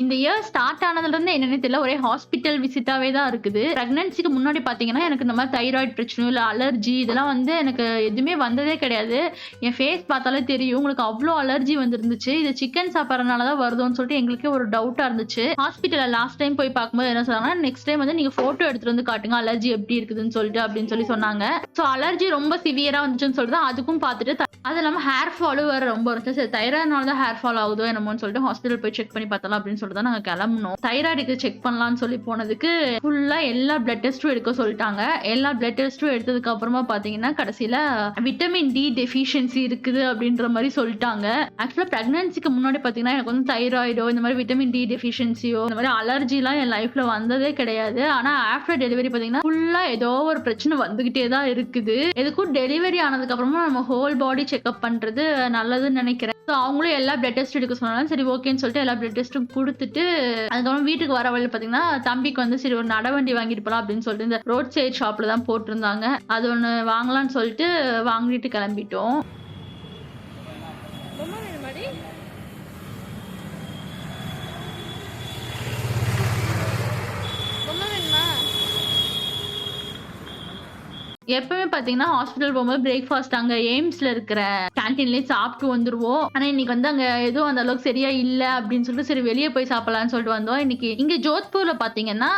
இந்த year start ஆனதுலருந்து என்னன்னே தெரியல. ஒரே ஹாஸ்பிட்டல் விசிட்டாவே தான் இருக்குது. பிரெக்னன்சிக்கு முன்னாடி பார்த்தீங்கன்னா, எனக்கு இந்த மாரி தைராய்டு பிரச்சனையோ, இல்ல அலர்ஜி இதெல்லாம் வந்து எனக்கு எதுவுமே வந்ததே கிடையாது. என் ஃபேஸ் பார்த்தாலே தெரியும். உங்களுக்கு அவ்ளோ அலர்ஜி வந்துருந்துச்சு. இது சிக்கன் சாப்பிடுறதுனால தான் வருதோன்னு சொல்லிட்டு எங்களுக்கே ஒரு டவுட்டா இருந்துச்சு. ஹாஸ்பிட்டல்ல லாஸ்ட் டைம் போய் பார்க்கும்போது என்ன சொன்னாங்கன்னா, நெக்ஸ்ட் டைம் வந்து நீங்க ஃபோட்டோ எடுத்துட்டு வந்து காட்டுங்க. அலர்ஜி எப்படி இருக்குதுன்னு சொல்லிட்டு அப்படின்னு சொல்லி சொன்னாங்க. ஸோ அலர்ஜி ரொம்ப சிவியரா வந்துச்சுன்னு சொல்லிட்டு அதுக்கும் பார்த்துட்டு அது இல்லாம ஹேர் ஃபாலும் வேற ரொம்ப இருந்துச்சு. சரி தைராய்டுனால தான் ஹேர் ஃபால் ஆகுதோ என்னமோன்னு சொல்லிட்டு ஹாஸ்பிட்டல் போய் செக் பண்ணி பார்த்தலாம் அப்படின்னு சொல்லிட்டு தான் நாங்க கிளம்புனோம். தைராய்டுக்கு செக் பண்ணலாம்னு சொல்லி போனதுக்கு ஃபுல்லா எல்லா பிளட் டெஸ்ட்டும் எடுக்க சொல்லிட்டாங்க. எல்லா பிளட் டெஸ்ட்டும் எடுத்ததுக்கு அப்புறமா பாத்தீங்கன்னா கடைசியில விட்டமின் டி டெஃபிஷியன்சி இருக்குது அப்படின்ற மாதிரி சொல்லிட்டாங்க. ஆக்சுவலா பிரெக்னன்சிக்கு முன்னாடி பாத்தீங்கன்னா எனக்கு வந்து தைராய்டோ இந்த மாதிரி விட்டமின் டி டெஃபிஷியன்சியோ இந்த மாதிரி அலர்ஜிலாம் என் லைஃப்ல வந்ததே கிடையாது. ஆனா ஆஃப்டர் டெலிவரி பாத்தீங்கன்னா ஃபுல்லா ஏதோ ஒரு பிரச்சனை வந்துகிட்டே தான் இருக்குது. எதுக்கும் டெலிவரி ஆனதுக்கு அப்புறமா நம்ம ஹோல் பாடி செக்அப் பண்றது நல்லதுன்னு நினைக்கிறேன். அவங்களும் எல்லா பிளட் டெஸ்ட் எடுக்க சொன்னாலும் சரி ஓகேன்னு சொல்லிட்டு எல்லா பிளட் டெஸ்ட்டும் கொடுத்துட்டு அதுக்கப்புறம் வீட்டுக்கு வர வழி பாத்தீங்கன்னா தம்பிக்கு வந்து சரி ஒரு நடவண்டி வாங்கிட்டு போலாம் அப்படின்னு சொல்லிட்டு இந்த ரோட் சைட் ஷாப்ல தான் போட்டிருந்தாங்க. அது ஒண்ணு வாங்கலாம்னு சொல்லிட்டு வாங்கிட்டு கிளம்பிட்டோம். எப்பவுமே பாத்தீங்கன்னா ஹாஸ்பிட்டல் போகும்போது பிரேக்ஃபாஸ்ட் அங்க எய்ம்ஸ்ல இருக்கிற கேன்டீன்லயே சாப்பிட்டு வந்துருவோம். ஆனா இன்னைக்கு வந்து அங்க எதுவும் அந்த அளவுக்கு சரியா இல்ல அப்படின்னு சொல்லிட்டு சரி வெளியே போய் சாப்பிடலாம்னு சொல்லிட்டு வந்தோம். இன்னைக்கு இங்க ஜோத்பூர்ல பாத்தீங்கன்னா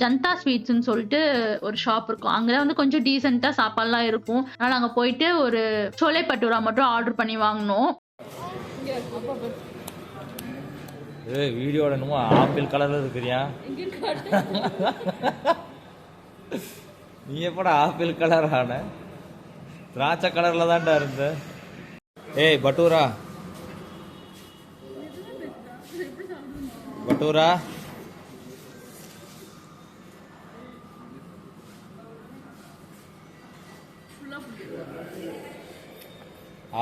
ஜனதா ஸ்வீட்ஸ்ன்னு சொல்லிட்டு ஒரு ஷாப் இருக்கும். அங்கதான் வந்து கொஞ்சம் டீசென்ட்டா சாப்பாடுலாம் இருக்கும். அதனால அங்க போயிட்டு ஒரு சோலே பட்டூரா மட்டும் ஆர்டர் பண்ணி வாங்கினோம். வீடியோட என்னமோ ஆப்பிள் கலர்ல இருக்கிறியா? நீ எப்படா ஆப்பிள் கலர் ஆன? திராட்சை கலர்ல தான்டா இருந்த. ஏய் பட்டூரா பட்டூரா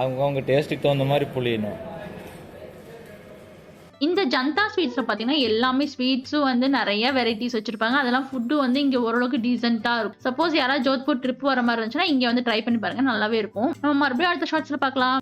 அவங்க டேஸ்ட்டுக்கு தகுந்த மாதிரி புளியணும். இந்த ஜனதா ஸ்வீட்ஸ்ல பாத்தீங்கன்னா எல்லாமே ஸ்வீட்ஸும் வந்து நிறைய வெரைட்டிஸ் வச்சிருப்பாங்க. அதெல்லாம் ஃபுட்டு வந்து இங்க ஓரளவுக்கு டீசென்ட்டா இருக்கும். சப்போஸ் யாராவது ஜோத்பூர் ட்ரிப் வர மாதிரி இருந்துச்சுன்னா இங்க வந்து ட்ரை பண்ணி பாருங்க, நல்லாவே இருக்கும். நம்ம மறுபடியும் அடுத்த ஷார்ட்ஸ்ல பார்க்கலாம்.